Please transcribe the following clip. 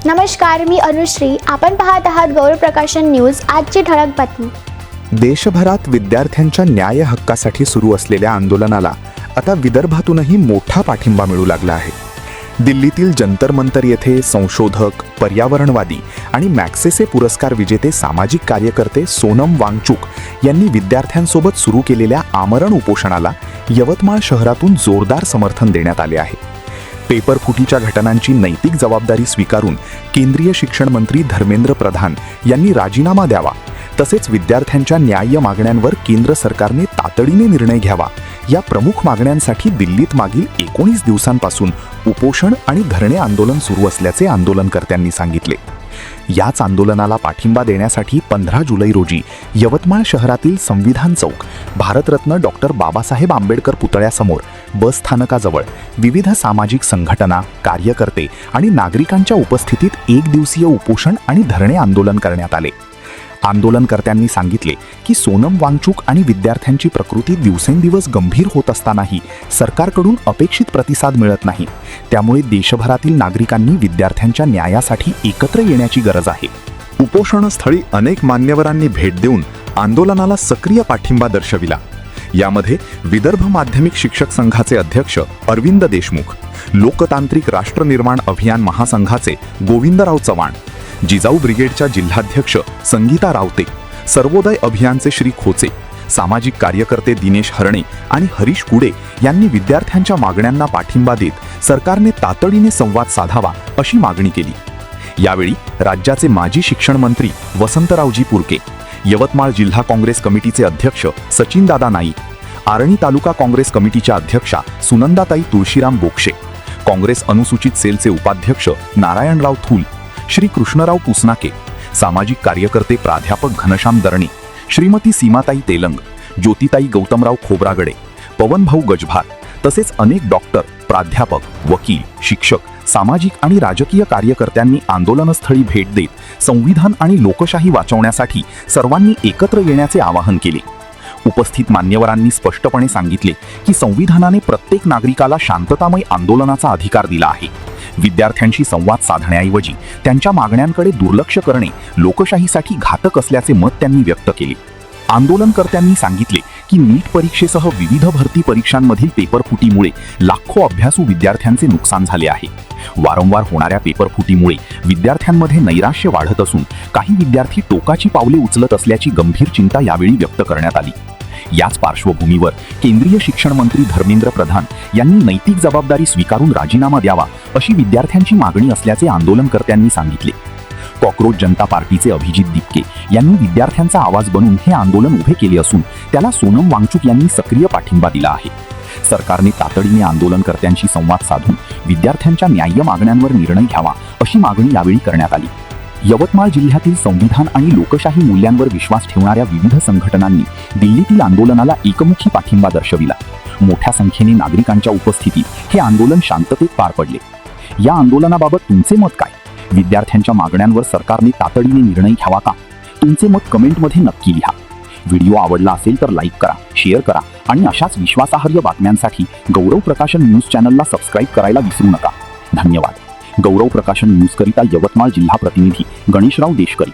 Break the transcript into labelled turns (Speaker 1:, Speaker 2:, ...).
Speaker 1: नमस्कार, मी अनुश्री. आपण पाहत आहात गौरव प्रकाशन न्यूज. आजची ठळक बातमी.
Speaker 2: देशभरात विद्यार्थ्यांच्या न्याय हक्कासाठी सुरू असलेल्या आंदोलनाला आता विदर्भातूनही मोठा पाठिंबा मिळू लागला आहे. दिल्लीतील जंतर मंतर येथे संशोधक, पर्यावरणवादी आणि मॅक्सेसे पुरस्कार विजेते सामाजिक कार्यकर्ते सोनम वांगचुक यांनी विद्यार्थ्यांसोबत सुरू केलेल्या आमरण उपोषणाला यवतमाळ शहरातून जोरदार समर्थन देण्यात आले आहे. पेपरफुटीच्या घटनांची नैतिक जबाबदारी स्वीकारून केंद्रीय शिक्षण मंत्री धर्मेंद्र प्रधान यांनी राजीनामा द्यावा, तसेच विद्यार्थ्यांच्या न्याय्य मागण्यांवर केंद्र सरकारने तातडीने निर्णय घ्यावा, या प्रमुख मागण्यांसाठी दिल्लीत मागील 19 दिवसांपासून उपोषण आणि धरणे आंदोलन सुरू असल्याचे आंदोलनकर्त्यांनी सांगितले. याच आंदोलनाला पाठिंबा देण्यासाठी 15 जुलै रोजी यवतमाळ शहरातील संविधान चौक, भारतरत्न डॉक्टर बाबासाहेब आंबेडकर पुतळ्यासमोर बस स्थानकाजवळ विविध सामाजिक संघटना, कार्यकर्ते आणि नागरिकांच्या उपस्थितीत एक दिवसीय उपोषण आणि धरणे आंदोलन करण्यात आले. आंदोलनकर्त्यांनी सांगितले की सोनम वांगचुक आणि विद्यार्थ्यांची प्रकृती दिवसेंदिवस गंभीर होत असतानाही सरकारकडून अपेक्षित प्रतिसाद मिळत नाही. त्यामुळे देशभरातील नागरिकांनी विद्यार्थ्यांच्या न्यायासाठी एकत्र येण्याची गरज आहे. उपोषणस्थळी अनेक मान्यवरांनी भेट देऊन आंदोलनाला सक्रिय पाठिंबा दर्शविला. यामध्ये विदर्भ माध्यमिक शिक्षक संघाचे अध्यक्ष अरविंद देशमुख, लोकतांत्रिक राष्ट्र निर्माण अभियान महासंघाचे गोविंदराव चव्हाण, जिजाऊ ब्रिगेडच्या जिल्हाध्यक्ष संगीता रावते, सर्वोदय अभियानचे श्री खोचे, सामाजिक कार्यकर्ते दिनेश हरणे आणि हरीश कुडे यांनी विद्यार्थ्यांच्या मागण्यांना पाठिंबा देत सरकारने तातडीने संवाद साधावा अशी मागणी केली. यावेळी राज्याचे माजी शिक्षण मंत्री वसंतरावजी पुरके, यवतमाळ जिल्हा काँग्रेस कमिटीचे अध्यक्ष सचिनदादा नाईक, आर्णी तालुका काँग्रेस कमिटीच्या अध्यक्षा सुनंदाताई तुळशीराम बोक्षे, काँग्रेस अनुसूचित सेलचे उपाध्यक्ष नारायणराव थूल, श्री कृष्णराव पुसनाके, सामाजिक कार्यकर्ते प्राध्यापक घनश्याम दरणे, श्रीमती सीमाताई तेलंग, ज्योतिताई गौतमराव खोब्रागडे, पवनभाऊ गजभार तसेच अनेक डॉक्टर, प्राध्यापक, वकील, शिक्षक, सामाजिक आणि राजकीय कार्यकर्त्यांनी आंदोलनस्थळी भेट देत संविधान आणि लोकशाही वाचवण्यासाठी सर्वांनी एकत्र येण्याचे आवाहन केले. उपस्थित मान्यवरांनी स्पष्टपणे सांगितले की संविधानाने प्रत्येक नागरिकाला शांततामय आंदोलनाचा अधिकार दिला आहे. विद्यार्थ्यांशी संवाद साधण्याऐवजी त्यांच्या मागण्यांकडे दुर्लक्ष करणे लोकशाहीसाठी घातक असल्याचे मत त्यांनी व्यक्त केले. आंदोलनकर्त्यांनी सांगितले की नीट परीक्षेसह विविध भरती परीक्षांमधील पेपरफुटीमुळे लाखो अभ्यासू विद्यार्थ्यांचे नुकसान झाले आहे. वारंवार होणाऱ्या पेपरफुटीमुळे विद्यार्थ्यांमध्ये नैराश्य वाढत असून काही विद्यार्थी टोकाची पावले उचलत असल्याची गंभीर चिंता यावेळी व्यक्त करण्यात आली. याच पार्श्वभूमीवर केंद्रीय शिक्षण मंत्री धर्मेंद्र प्रधान यांनी नैतिक जबाबदारी स्वीकारून राजीनामा द्यावा अशी विद्यार्थ्यांची मागणी असल्याचे आंदोलनकर्त्यांनी सांगितले. कॉकरोच जनता पार्टीचे अभिजित दिपके यांनी विद्यार्थ्यांचा आवाज बनून हे आंदोलन उभे केले असून त्याला सोनम वांगचुक यांनी सक्रिय पाठिंबा दिला आहे. सरकारने तातडीने आंदोलनकर्त्यांशी संवाद साधून विद्यार्थ्यांच्या न्याय्य मागण्यांवर निर्णय घ्यावा अशी मागणी यावेळी करण्यात आली. यवतमाळ जिल्ह्यातील संविधान आणि लोकशाही मूल्यांवर विश्वास ठेवणाऱ्या विविध संघटनांनी दिल्लीतील आंदोलनाला एकमुखी पाठिंबा दर्शविला. मोठ्या संख्येने नागरिकांच्या उपस्थितीत हे आंदोलन शांततेत पार पडले. या आंदोलनाबाबत तुमचे मत काय? विद्यार्थ्यांच्या मागण्यांवर सरकारने तातडीने निर्णय घ्यावा का? तुमचे मत कमेंटमध्ये नक्की लिहा. व्हिडिओ आवडला असेल तर लाईक करा, शेअर करा आणि अशाच विश्वासार्ह बातम्यांसाठी गौरव प्रकाशन न्यूज चॅनलला सबस्क्राईब करायला विसरू नका. धन्यवाद. गौरव प्रकाशन न्यूजकरिता यवतमाळ जिल्हा प्रतिनिधी गणेशराव देशकरी.